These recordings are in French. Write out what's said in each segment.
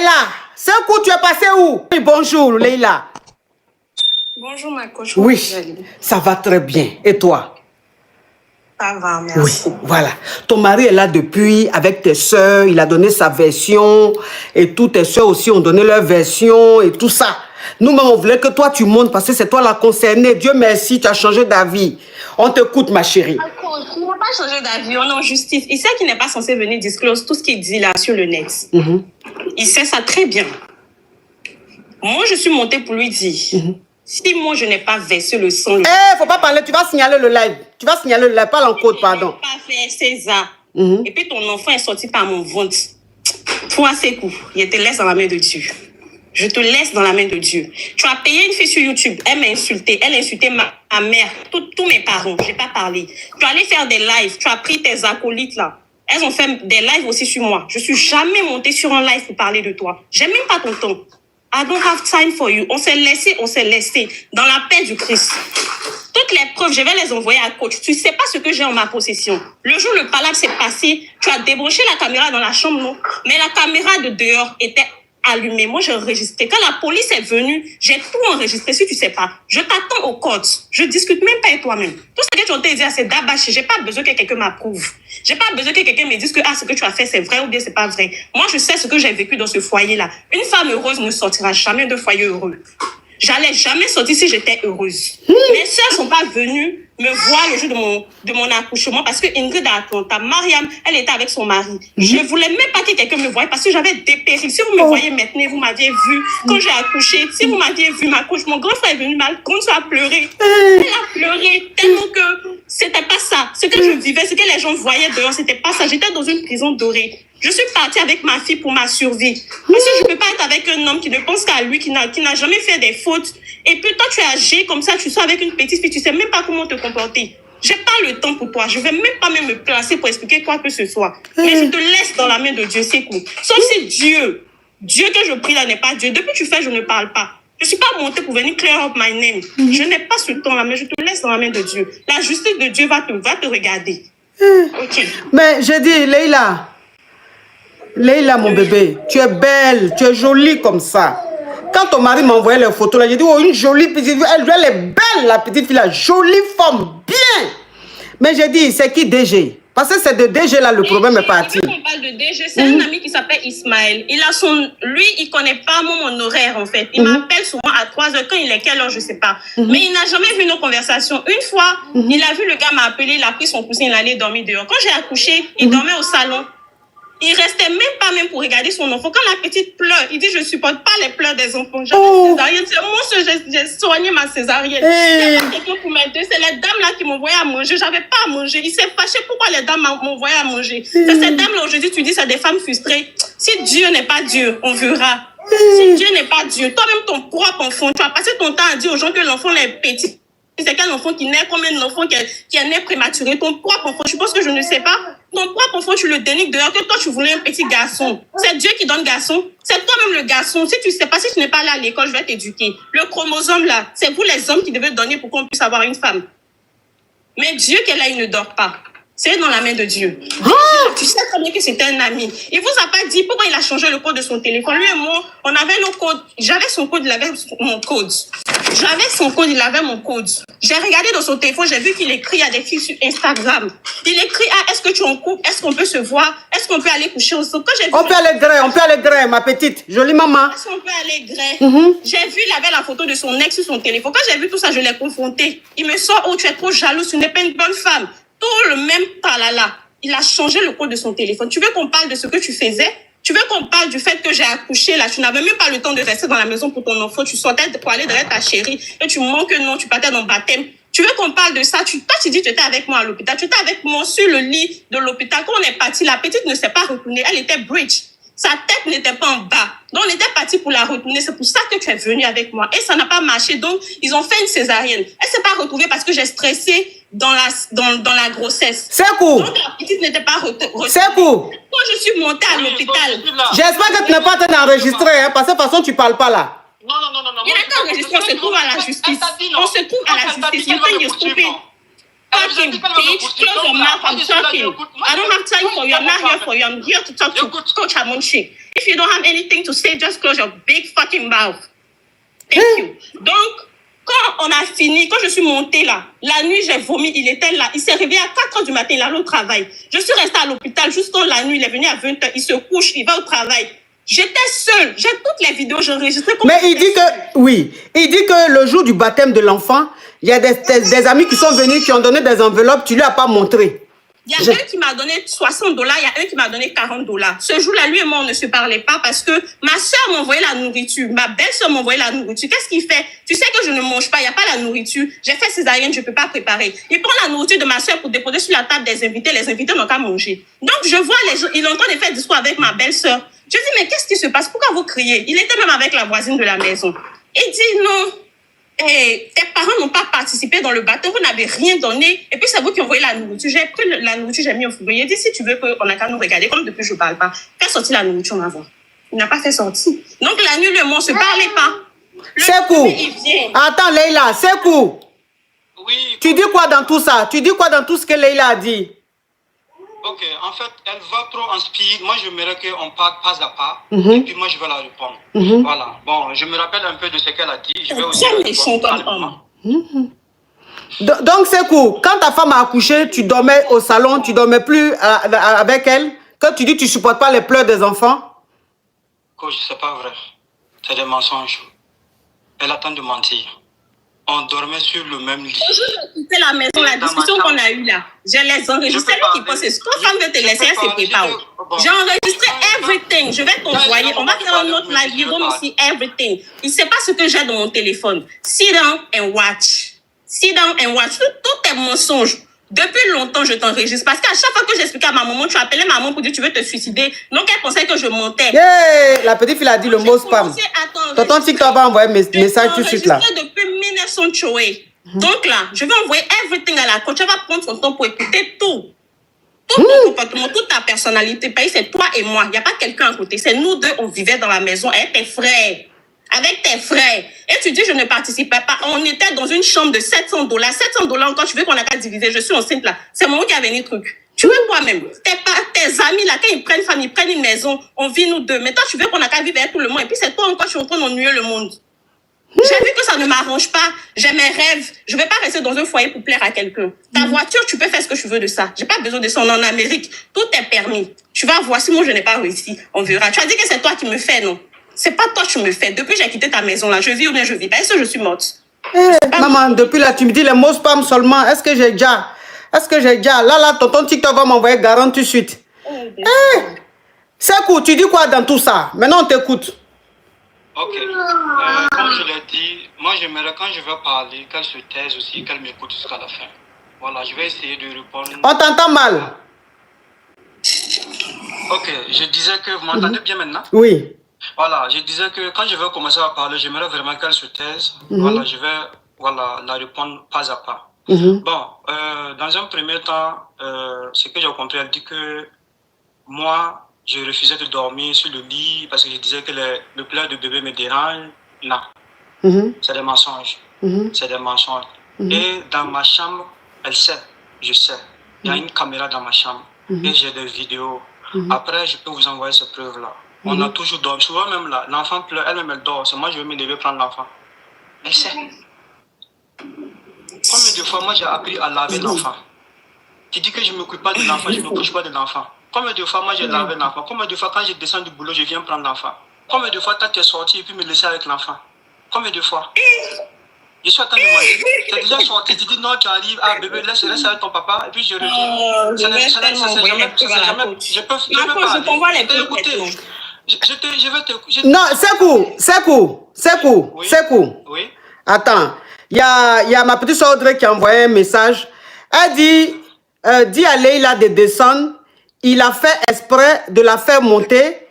Leïla, ce coup tu es passé où? Oui, bonjour Leïla. Bonjour ma coach. Oui, ça va très bien. Et toi? Ça va, merci. Oui, voilà. Ton mari est là depuis avec tes soeurs, il a donné sa version et toutes tes soeurs aussi ont donné leur version et tout ça. Nous-mêmes, on voulait que toi tu montes parce que c'est toi la concernée. Dieu merci, tu as changé d'avis. On t'écoute, ma chérie. Il n'a pas changé d'avis, on est en justice. Il sait qu'il n'est pas censé venir disclose tout ce qu'il dit là sur le net. Il sait ça très bien. Moi, je suis montée pour lui dire... Si moi, je n'ai pas versé le sang... Faut pas parler, tu vas signaler le live. Tu vas signaler le live, parle en code, pardon. Je n'ai pas fait ça. Et puis ton enfant est sorti par mon ventre. Toi, c'est cool. Je te laisse dans la main de Dieu. Je te laisse dans la main de Dieu. Tu as payé une fille sur YouTube. Elle m'a insulté. Elle a insulté ma mère, tous mes parents. Je n'ai pas parlé. Tu es allé faire des lives. Tu as pris tes acolytes là. Elles ont fait des lives aussi sur moi. Je suis jamais montée sur un live pour parler de toi. J'ai même pas ton temps. I don't have time for you. On s'est laissé dans la paix du Christ. Toutes les preuves, je vais les envoyer à coach. Tu sais pas ce que j'ai en ma possession. Le jour où le palabre s'est passé, tu as débranché la caméra dans la chambre, non? Mais la caméra de dehors était allumée. Moi, j'ai enregistré. Quand la police est venue, j'ai tout enregistré. Si tu sais pas, je t'attends au code. Je discute même pas avec toi-même. Tout ce que tu entends dire, c'est d'abacher. J'ai pas besoin que quelqu'un m'approuve. J'ai pas besoin que quelqu'un me dise que ce que tu as fait, c'est vrai ou bien c'est pas vrai. Moi, je sais ce que j'ai vécu dans ce foyer-là. Une femme heureuse ne sortira jamais de foyer heureux. J'allais jamais sortir si j'étais heureuse. Mes soeurs sont pas venues me voir le jour de mon accouchement parce que Ingrid a Atlanta, Mariam, elle était avec son mari. Je voulais même pas que quelqu'un me voie parce que j'avais dépéri. Si vous me voyez maintenant, vous m'aviez vu quand j'ai accouché. Si vous m'aviez vu ma couche, mon grand frère est venu, ma grande soeur a pleuré. Elle a pleuré tellement que c'était pas ça. Ce que je vivais, ce que les gens voyaient dehors, c'était pas ça. J'étais dans une prison dorée. Je suis partie avec ma fille pour ma survie. Parce que je ne peux pas être avec un homme qui ne pense qu'à lui, qui n'a jamais fait des fautes. Et puis toi, tu es âgé comme ça, tu sors avec une petite fille, tu ne sais même pas comment te comporter. Je n'ai pas le temps pour toi. Je ne vais même pas me placer pour expliquer quoi que ce soit. Mais je te laisse dans la main de Dieu, c'est cool. Sauf si Dieu que je prie là n'est pas Dieu. Depuis que tu fais, je ne parle pas. Je ne suis pas montée pour venir clear up my name. Je n'ai pas ce temps-là, mais je te laisse dans la main de Dieu. La justice de Dieu va te regarder. Ok. Mais je dis, Leïla, mon bébé, tu es belle, tu es jolie comme ça. Quand ton mari m'a envoyé les photos là, j'ai dit, oh, une jolie petite fille, elle est belle, la petite fille là, jolie femme, bien. Mais j'ai dit, c'est qui DG? Parce que c'est de DG là, le problème est parti. On parle de DG, c'est un ami qui s'appelle Ismaël. Lui, il connaît pas mon horaire en fait. Il m'appelle souvent à 3h, quand il est quelle heure, je sais pas. Mais il n'a jamais vu nos conversations. Une fois, il a vu le gars m'appeler, il a pris son coussin, il allait dormir dehors. Quand j'ai accouché, il dormait au salon. Il restait même pas pour regarder son enfant. Quand la petite pleure, il dit, je supporte pas les pleurs des enfants. J'avais césarienne. C'est moi, j'ai soigné ma césarienne. Il n'y a pas quelqu'un pour m'aider. C'est les dames là qui m'envoyaient à manger. J'avais pas à manger. Il s'est fâché pourquoi les dames m'envoyaient à manger. C'est ces dames là aujourd'hui, tu dis, c'est des femmes frustrées. Si Dieu n'est pas Dieu, on verra. Si Dieu n'est pas Dieu, toi-même ton propre enfant, tu as passé ton temps à dire aux gens que l'enfant est petit. C'est quel enfant qui naît, combien d'enfants qui est né prématuré, ton propre enfant, je pense que je ne sais pas, ton propre enfant, tu le dénigres dehors, que toi tu voulais un petit garçon. C'est Dieu qui donne garçon, c'est toi-même le garçon. Si tu ne sais pas, si tu n'es pas allé à l'école, je vais t'éduquer. Le chromosome là, c'est vous les hommes qui devez donner pour qu'on puisse avoir une femme. Mais Dieu qui est là, il ne dort pas. C'est dans la main de Dieu. Tu sais très bien que c'était un ami. Il vous a pas dit pourquoi il a changé le code de son téléphone. Lui et moi, on avait nos codes. J'avais son code, il avait mon code. J'avais son code, il avait mon code. J'ai regardé dans son téléphone, j'ai vu qu'il écrit à des filles sur Instagram. Il écrit, est-ce que tu es en couple? Est-ce qu'on peut se voir? Est-ce qu'on peut aller coucher ensemble? On peut aller gré, ma petite, jolie maman. Est-ce qu'on peut aller gré? J'ai vu, il avait la photo de son ex sur son téléphone. Quand j'ai vu tout ça, je l'ai confronté. Il me sort, oh, tu es trop jalouse, tu n'es pas une bonne femme. Tout le même talala. Il a changé le code de son téléphone. Tu veux qu'on parle de ce que tu faisais? Tu veux qu'on parle du fait que j'ai accouché là? Tu n'avais même pas le temps de rester dans la maison pour ton enfant. Tu sortais pour aller derrière ta chérie. Et tu manques non, tu partais dans le baptême. Tu veux qu'on parle de ça? Toi, tu dis que tu étais avec moi à l'hôpital. Tu étais avec moi sur le lit de l'hôpital. Quand on est parti, la petite ne s'est pas retournée. Elle était bridge. Sa tête n'était pas en bas. Donc, on était parti pour la retourner. C'est pour ça que tu es venu avec moi. Et ça n'a pas marché. Donc, ils ont fait une césarienne. Elle s'est pas retrouvée parce que j'ai stressé dans la grossesse. C'est cool. Donc, la petite n'était pas retrouvée. C'est cool. Quand je suis montée à l'hôpital. J'espère que tu n'es pas en train d'enregistrer, hein, parce que de toute façon, tu parles pas là. Non. Il est enregistré, on se trouve à la justice. On se trouve à la justice. You think you're stupid? Fucking bitch, close your mouth, I'm talking. I don't have time for you, I'm not here for you, I'm here to talk to Coach Amonchi. If you don't have anything to say, just close your big fucking mouth. Thank you. Donc, quand on a fini, quand je suis montée là, la nuit, j'ai vomi, il était là. Il s'est réveillé à 4 h du matin, il allait au travail. Je suis restée à l'hôpital jusqu'à la nuit, il est venu à 20 h, il se couche, il va au travail. J'étais seule. J'ai toutes les vidéos, j'enregistrais. Mais il dit que, oui, il dit que le jour du baptême de l'enfant, il y a des amis qui sont venus, qui ont donné des enveloppes, tu lui as pas montré. Il y a un qui m'a donné $60, il y a un qui m'a donné $40. Ce jour-là, lui et moi, on ne se parlait pas parce que ma soeur m'envoyait la nourriture, ma belle-soeur m'envoyait la nourriture. Qu'est-ce qu'il fait? Tu sais que je ne mange pas, il n'y a pas la nourriture. J'ai fait césarienne, je ne peux pas préparer. Il prend la nourriture de ma soeur pour déposer sur la table des invités. Les invités n'ont qu'à manger. Donc, je vois les gens, il est en train de faire discours avec ma belle-soeur. Je dis, mais qu'est-ce qui se passe? Pourquoi vous criez? Il était même avec la voisine de la maison. Il dit, non. Et tes parents n'ont pas participé dans le baptême, vous n'avez rien donné, et puis c'est vous qui envoyez la nourriture. J'ai pris la nourriture, j'ai mis au frigo. Il a dit, si tu veux qu'on n'a qu'à nous regarder, comme depuis je ne parle pas, fais sortir la nourriture avant. Il n'a pas fait sortir. Donc la nuit, le monde ne se parlait pas. Sekou, attends Leïla, Sekou. Oui. Tu dis quoi dans tout ça? Tu dis quoi dans tout ce que Leïla a dit? Ok, en fait, elle va trop en speed. Moi, j'aimerais qu'on parle pas à pas. Et puis moi, je vais la répondre. Voilà. Bon, je me rappelle un peu de ce qu'elle a dit. Je vais aussi Donc, Sekou, quand ta femme a accouché, tu dormais au salon, tu dormais plus avec elle? Quand tu dis que tu supportes pas les pleurs des enfants? Coach, c'est pas vrai. C'est des mensonges. Elle attend de mentir. On dormait sur le même lit. C'était la maison, la discussion qu'on a eue là. Je les enregistré qui pensent. Quand femme veut te laisser, elle se prépare. J'ai enregistré everything. Je vais t'envoyer. On va faire un autre live. You don't see everything. Il ne sait pas ce que j'ai dans mon téléphone. Sit down and watch. Sit down and watch. Tout est mensonge. Depuis longtemps, je t'enregistre. Parce qu'à chaque fois que j'expliquais à ma maman, tu appelais maman pour dire tu veux te suicider. Donc, elle pensait que je mentais. Yeah, la petite fille a dit le mot spam. Tonton TikTok va envoyer un message tout de suite là. Depuis 1900. Donc là, je vais envoyer everything à la coach. Elle va prendre son temps pour écouter tout. Tout ton comportement, toute ta personnalité. C'est toi et moi. Il n'y a pas quelqu'un à côté. C'est nous deux, on vivait dans la maison avec tes frères. Avec tes frères. Et tu dis, je ne participais pas. On était dans une chambre de $700. $700 encore, tu veux qu'on a qu'à diviser. Je suis enceinte là. C'est moi qui a venu truc. Tu veux quoi même? Tes amis là, quand ils prennent femme, ils prennent une maison. On vit nous deux. Mais toi, tu veux qu'on a qu'à vivre avec tout le monde. Et puis c'est toi encore, je suis en train d'ennuyer le monde. J'ai vu que ça ne m'arrange pas. J'ai mes rêves. Je ne vais pas rester dans un foyer pour plaire à quelqu'un. Ta voiture, tu peux faire ce que tu veux de ça. Je n'ai pas besoin de ça. On est en Amérique. Tout est permis. Tu vas voir. Si moi, je n'ai pas réussi, on verra. Tu as dit que c'est toi qui me fais, non? C'est pas toi qui me fais. Depuis que j'ai quitté ta maison là, je vis ou bien je vis pas. Est-ce que je suis morte? Maman, depuis là, tu me dis les mots spam seulement. Est-ce que j'ai déjà? Là, tonton TikTok va m'envoyer garant tout de suite. Sekou, tu dis quoi dans tout ça? Maintenant, on t'écoute. Ok. Comme je l'ai dit, moi, j'aimerais quand je vais parler, qu'elle se taise aussi, qu'elle m'écoute jusqu'à la fin. Voilà, je vais essayer de répondre. On t'entend mal. Ok, je disais que vous m'entendez bien maintenant? Oui. Voilà, je disais que quand je vais commencer à parler, j'aimerais vraiment qu'elle se taise. Voilà, je vais la répondre pas à pas. Bon, dans un premier temps, ce que j'ai compris, elle dit que moi, je refusais de dormir sur le lit parce que je disais que le pleur de bébé me dérange. Non, c'est des mensonges. C'est des mensonges. Et dans ma chambre, elle sait, je sais. Il y a une caméra dans ma chambre et j'ai des vidéos. Après, je peux vous envoyer ces preuves-là. On a toujours dormi. Souvent même là, l'enfant pleure, elle-même elle dort. C'est moi je vais me lever prendre l'enfant. Elle sait. Combien de fois moi j'ai appris à laver l'enfant? Tu dis que je ne m'occupe pas de l'enfant, je ne me couche pas de l'enfant. Combien de fois moi j'ai lavé l'enfant? Combien de fois quand je descends du boulot, je viens prendre l'enfant? Combien de fois toi tu es sorti et puis me laisser avec l'enfant? Combien de fois? Je suis en train de manger. Tu es déjà sorti, tu dis non, tu arrives, ah bébé, laisse avec ton papa, et puis je reviens. Je peux t'envoie les preuves. Non, Sekou. Oui. Attends, il y a ma petite soeur Audrey qui a envoyé un message. Elle dit, dis à Leïla de descendre. Il a fait exprès de la faire monter.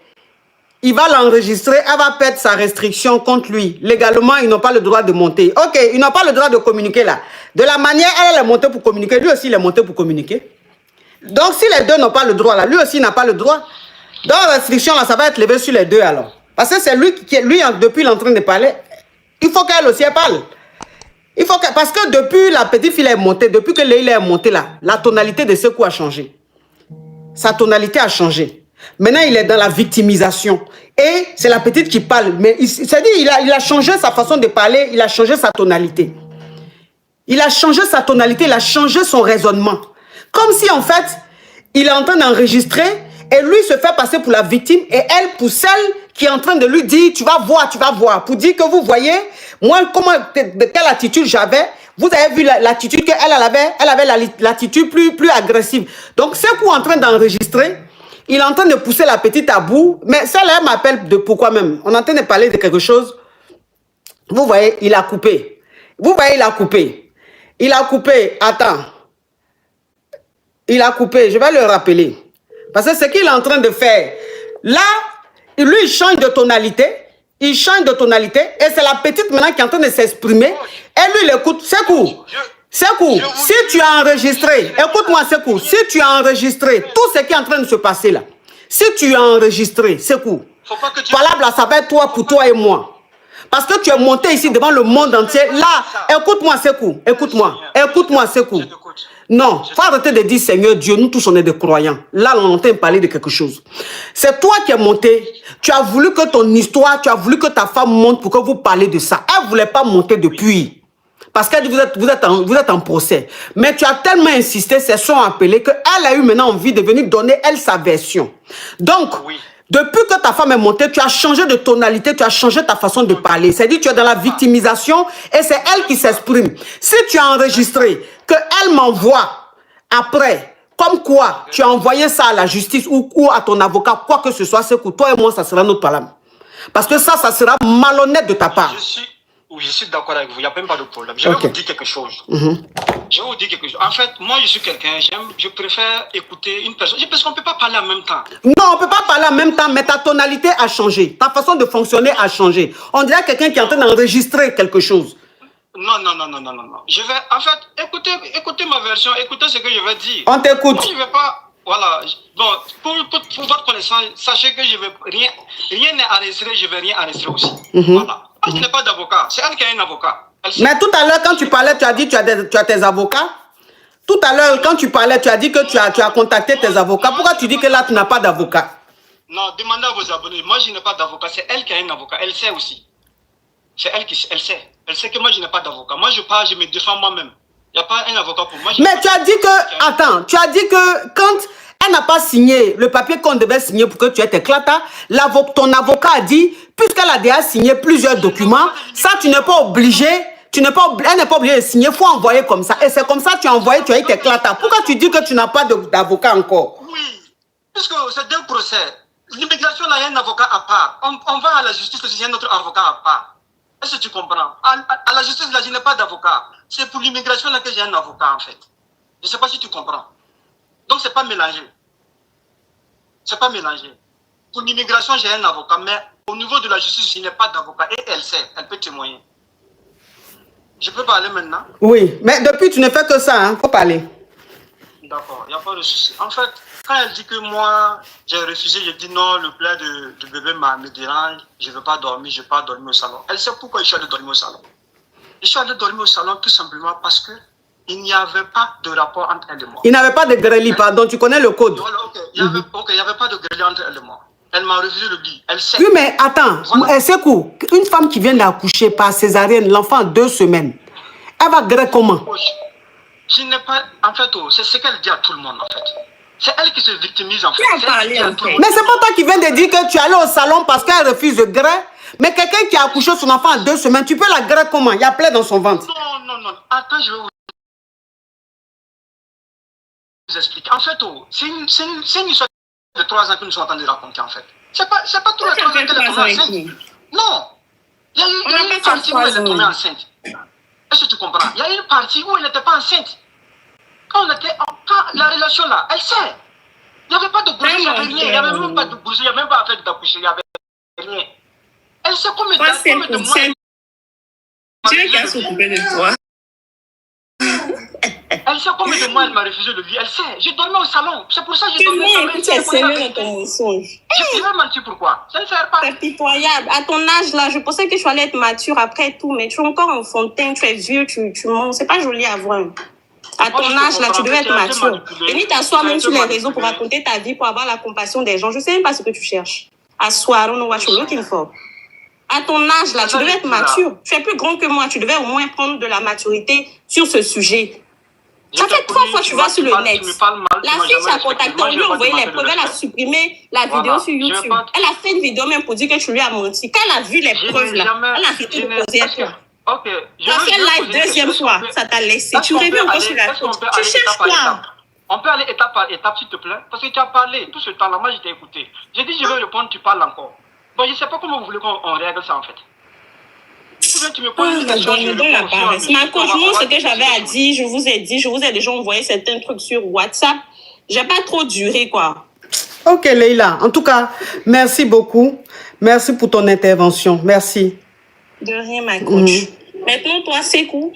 Il va l'enregistrer. Elle va perdre sa restriction contre lui. Légalement, ils n'ont pas le droit de monter. Ok, ils n'ont pas le droit de communiquer là. De la manière, elle est montée pour communiquer. Lui aussi, il est monté pour communiquer. Donc, si les deux n'ont pas le droit là, lui aussi n'a pas le droit. Donc, la restriction là, ça va être levé sur les deux alors. Parce que c'est lui qui est, depuis, il est en train de parler. Il faut qu'elle aussi parle. Parce que depuis la petite fille est montée, depuis que Leïla est montée là, la tonalité de Sekou a changé. Sa tonalité a changé. Maintenant, il est dans la victimisation. Et c'est la petite qui parle. Mais c'est-à-dire, il a changé sa façon de parler, il a changé sa tonalité. Il a changé sa tonalité, il a changé son raisonnement. Comme si, en fait, il est en train d'enregistrer et lui se fait passer pour la victime et elle pour celle qui est en train de lui dire, tu vas voir. Pour dire que vous voyez, moi, quelle attitude j'avais. Vous avez vu l'attitude qu'elle avait. Elle avait l'attitude plus agressive. Donc, c'est en train d'enregistrer. Il est en train de pousser la petite à bout. Mais celle-là, elle m'appelle de pourquoi même. On est en train de parler de quelque chose. Vous voyez, il a coupé. Vous voyez, il a coupé. Il a coupé. Attends. Il a coupé. Je vais le rappeler. Parce que ce qu'il est en train de faire. Là, lui, il change de tonalité. Il change de tonalité. Et c'est la petite maintenant qui est en train de s'exprimer. Et lui, il écoute. Sekou. Sekou, si tu as enregistré, écoute-moi Sekou, si tu as enregistré tout ce qui est en train de se passer là, si tu as enregistré, Sekou, valable là, ça va être toi pour toi et moi. Parce que tu es monté ici devant le monde entier. Là, écoute-moi Sekou, écoute-moi Sekou. Non, faut arrêter de dire Seigneur Dieu, nous tous on est des croyants. Là, on entend parler de quelque chose. C'est toi qui es monté, tu as voulu que ton histoire, tu as voulu que ta femme monte pour que vous parlez de ça. Elle ne voulait pas monter depuis. Parce que vous êtes en procès. Mais tu as tellement insisté, ces sont appelés, qu'elle a eu maintenant envie de venir donner, elle, sa version. Donc, depuis que ta femme est montée, tu as changé de tonalité, tu as changé ta façon de parler. C'est-à-dire tu es dans la victimisation et c'est elle qui s'exprime. Si tu as enregistré, qu'elle m'envoie après, comme quoi tu as envoyé ça à la justice ou à ton avocat, quoi que ce soit, c'est que toi et moi, ça sera notre parole. Parce que ça sera malhonnête de ta part. Oui, je suis d'accord avec vous, il n'y a même pas de problème. Je vais vous dire quelque chose. Je vais vous dire quelque chose. En fait, moi, je suis quelqu'un, je préfère écouter une personne. Parce qu'on ne peut pas parler en même temps. Non, on ne peut pas parler en même temps, mais ta tonalité a changé. Ta façon de fonctionner a changé. On dirait quelqu'un qui est en train d'enregistrer quelque chose. Non. Je vais, en fait, écoutez ma version, écoutez ce que je vais dire. On t'écoute. Moi, je ne vais pas, voilà. Bon, pour votre connaissance, sachez que je vais rien n'est enregistré, je ne vais rien enregistrer aussi. Voilà. Je n'ai pas d'avocat, c'est elle qui a un avocat. Mais tout à l'heure, quand tu parlais, tu as dit que tu as tes avocats. Tout à l'heure, quand tu parlais, tu as dit que tu as contacté tes avocats. Pourquoi tu dis que là, tu n'as pas d'avocat? Non, demandez à vos abonnés. Moi, je n'ai pas d'avocat. C'est elle qui a un avocat. Elle sait aussi. C'est elle qui sait. Elle sait que moi, je n'ai pas d'avocat. Moi, je parle, je me défends moi-même. Il n'y a pas un avocat pour moi. Mais tu as dit que... Attends, tu as dit que quand elle n'a pas signé le papier qu'on devait signer pour que tu aies tes clatas, ton avocat a dit, puisqu'elle a déjà signé plusieurs documents, ça, tu n'es pas obligé... elle n'est pas obligée de signer, il faut envoyer comme ça. Et c'est comme ça que tu as envoyé, tu as eu tes clatas. Pourquoi tu dis que tu n'as pas d'avocat encore? Oui, puisque c'est deux procès. L'immigration, là, il y a un avocat à part. On va à la justice, il y a notre avocat à part. Est-ce que tu comprends? À la justice, là, je n'ai pas d'avocat. C'est pour l'immigration là que j'ai un avocat, en fait. Je ne sais pas si tu comprends. Donc, ce n'est pas mélangé. Ce n'est pas mélangé. Pour l'immigration, j'ai un avocat, mais au niveau de la justice, je n'ai pas d'avocat. Et elle sait, elle peut témoigner. Je peux parler maintenant? Oui, mais depuis, tu ne fais que ça, hein? Faut parler. D'accord, il n'y a pas de souci. En fait, quand elle dit que moi, j'ai refusé, je dis non, le plat de bébé me dérange, je ne veux pas dormir, je ne veux pas dormir au salon. Elle sait pourquoi je suis allé dormir au salon. Je suis allé dormir au salon tout simplement parce que il n'y avait pas de rapport entre elle et moi. Il n'y avait pas de grêlis, pardon, tu connais le code. Voilà, ok, il n'y avait pas de grêlis entre elle et moi. Elle m'a refusé le lit. Elle sait. Oui, mais attends, voilà. C'est cool. Une femme qui vient d'accoucher par césarienne, l'enfant 2 semaines, elle va grêler comment? Je n'ai pas. En fait, c'est ce qu'elle dit à tout le monde, en fait. C'est elle qui se victimise, en fait. Mais c'est pas toi qui viens de dire que tu es allé au salon parce qu'elle refuse de grêler. Mais quelqu'un qui a accouché son enfant en 2 semaines, tu peux la grêler comment? Il y a plaie dans son ventre. Non. Attends, je vais vous expliquer. En fait, c'est une histoire de 3 ans que nous sommes en train de raconter, en fait. C'est pas tous les 3 ans qu'elle est tombée enceinte. Non. Il y a eu une partie où elle est tombée enceinte. Est-ce que tu comprends? Il y a eu une partie où elle n'était pas enceinte. Quand la relation là, elle sait. Il n'y avait pas de grossesse, il n'y avait rien. Il n'y avait même pas de grossesse, il n'y avait même pas affaire d'accoucher, il n'y avait rien. Elle sait combien de mois. Dieu qui a s'occupé de toi. Elle sait combien de mois elle m'a refusé le lit. Elle sait. J'ai dormi au salon. C'est pour ça que j'ai dormi au salon. Tu es sérieux dans ton mensonge. Je vais mentir pourquoi? Ça ne sert pas. C'est pitoyable. À ton âge là, je pensais que tu allais être mature après tout, mais tu es encore enfantin, tu es vieux, tu mens. C'est pas joli à voir. À ton âge, là, tu devais être mature. Venir t'asseoir même sur les réseaux pour raconter ta vie, pour avoir la compassion des gens. Je ne sais même pas ce que tu cherches. Asseoir, I don't know what you're looking for. À ton âge, là, tu devais être mature. Tu es plus grand que moi. Tu devais au moins prendre de la maturité sur ce sujet. Ça fait 3 fois que tu vas sur le net. La fille t'a contacté, on lui a envoyé les preuves, elle a supprimé la vidéo sur YouTube. Elle a fait une vidéo même pour dire que tu lui as menti. Quand elle a vu les preuves, là, elle a arrêté de poser à toi. Ok. Tu as fait live deuxième fois, ça t'a laissé. Tu reviens encore sur la faute. Tu cherches quoi? On peut aller étape par étape, s'il te plaît. Parce que tu as parlé tout ce temps-là, moi je t'ai écouté. J'ai dit je vais répondre, tu parles encore. Bon, je ne sais pas comment vous voulez qu'on règle ça en fait. Tu me poses une question, je réponds. Ma coach, moi, ce que j'avais à dire, je vous ai dit, je vous ai déjà envoyé certains trucs sur WhatsApp. J'ai pas trop duré, quoi. Ok, Leïla. En tout cas, merci beaucoup. Merci pour ton intervention. Merci. De rien, ma coach. Maintenant, toi, c'est cool.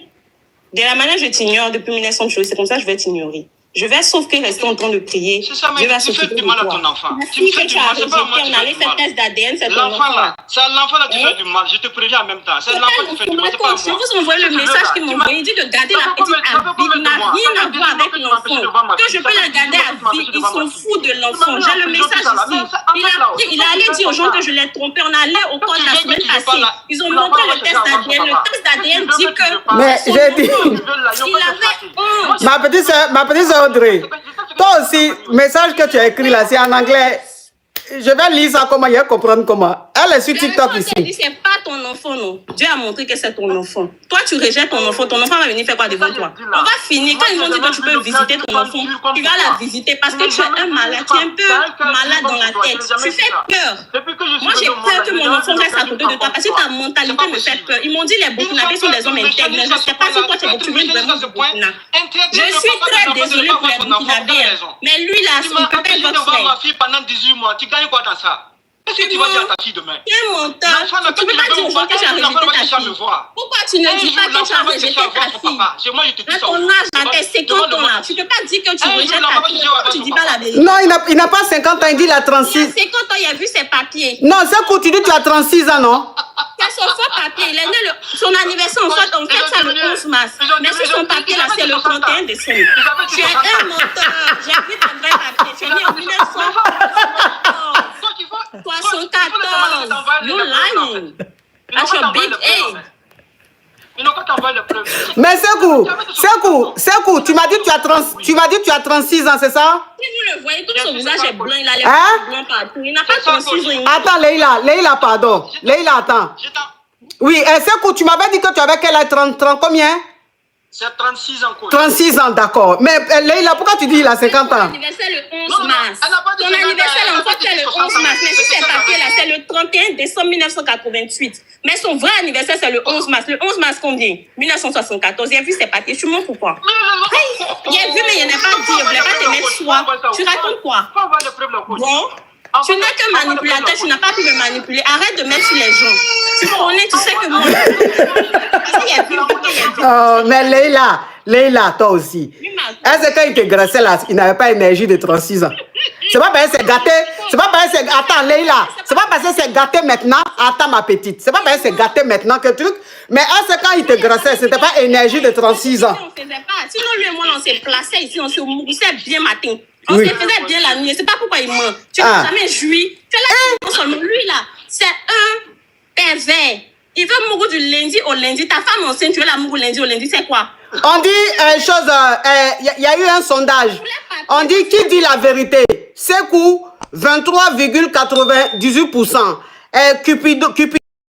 De la manière je t'ignore depuis 1900, c'est comme ça que je vais t'ignorer. Je vais sauf que rester en train de crier. C'est ça, mais tu fais du mal à ton enfant. Tu me fais du mal, c'est pas moi qui fais du mal. On allait faire test d'ADN, c'est ton enfant là. C'est l'enfant là qui fait du mal. Je te préviens en même temps. C'est l'enfant qui fait du mal, c'est pas moi. Je vous envoie le message qu'ils m'ont envoyé. Il dit de garder la petite à vie. Il n'a rien à voir avec l'enfant. Que je peux la garder à vie. Ils sont fous de l'enfant. J'ai le message ici. Il a allé dire aux gens que je l'ai trompé. On allait au cours de la semaine passée. Ils ont montré le test d'ADN. Le test d'ADN dit que. Mais j'ai dit. Il avait honte. Ma petite sœur Audrey. Toi aussi, message que tu as écrit là, c'est en anglais. Je vais lire ça comment, il va comprendre comment. Elle est sur TikTok ici. C'est pas ton enfant, non. Dieu a montré que c'est ton enfant. Toi, tu rejettes ton enfant va venir faire quoi devant toi? On va finir. Quand ils vont dire que tu peux visiter ton enfant, tu vas la visiter parce que tu es un malade. Tu es un peu malade dans la tête. Tu fais peur. Moi, j'ai peur que mon enfant reste à côté de toi parce que ta mentalité me fait peur. Ils m'ont dit les Burkinabés sont des hommes intègres. Mais je ne sais pas si toi, tu veux vraiment du Burkina. Je suis très désolée pour les Burkinabés. Mais lui, là, il peut être votre frère. Pendant 18 mois, tu gagnes quoi dans ça? Qu'est-ce que tu vas dire à ta fille demain? Tu es menteur. Tu ne peux pas dire aux gens que tu as rejeté ta fille. Pourquoi tu ne dis pas que tu as rejeté ta fille? À ton âge, à tes 50 ans là, tu ne peux pas dire que tu rejettes ta fille. Pourquoi tu ne dis pas la vérité? Non, il n'a pas 50 ans, il dit il a 36. Il a 50 ans, il a vu ses papiers. Non, c'est quand tu dis tu as 36 ans, non? C'est son faux papier. Il est né son anniversaire, on fête ça le 11 mars. Mais sur son papier là, c'est le 31 décembre. Tu es un menteur. J'ai vu ton vrai papier. Tu es né en 1974. 74. You're lying. That's your big age. Mais Sekou, tu m'as dit que tu as 36 ans, c'est ça? Si vous le voyez, tout son visage est blanc, il a les cheveux blancs partout. Il n'a pas 36 ans. Attends, Leïla, pardon. Leïla, attends. Oui, Sekou, tu m'avais dit que tu avais quel âge? 30 combien? C'est 36 ans. 36 ans, d'accord. Mais Leïla, pourquoi tu dis il a 50 ans? Ton anniversaire le 11 mars. Ton anniversaire, en fait, c'est le 11 mars. Mais si c'est papier là, c'est le 31 décembre 1988. Mais son vrai anniversaire, c'est le 11 mars. Le 11 mars combien? 1974. Il a vu ses papiers. Tu mens pourquoi? Il a vu, mais il n'a pas dit. Il ne voulait pas te mettre soi. Tu racontes quoi? Bon. Tu n'es que manipulateur, tu n'as pas pu me manipuler. Arrête de mettre sur les gens. Tu connais, tu sais que moi. Oh, mais Leïla, toi aussi. Est-ce que quand il te graissait là, il n'avait pas énergie de 36 ans? C'est pas parce que c'est gâté. C'est pas parce que c'est. Attends, Leïla. C'est pas parce que c'est gâté maintenant. Attends, ma petite. C'est pas parce que c'est gâté maintenant que truc. Mais est-ce que quand il te graissait, c'était pas énergie de 36 ans? On ne faisait pas. Sinon, lui et moi, on s'est placés ici, on se moussait bien matin. On se faisait bien la nuit. C'est pas pourquoi il ment. Tu n'as jamais joui. Tu es là seulement. Lui là, c'est un pervers. Il veut mourir du lundi au lundi. Ta femme enceinte, tu veux la mourir lundi au lundi. C'est quoi? On dit une chose. Il y a eu un sondage. On dit qui dit la vérité? Sekou, 23,98%. Cupido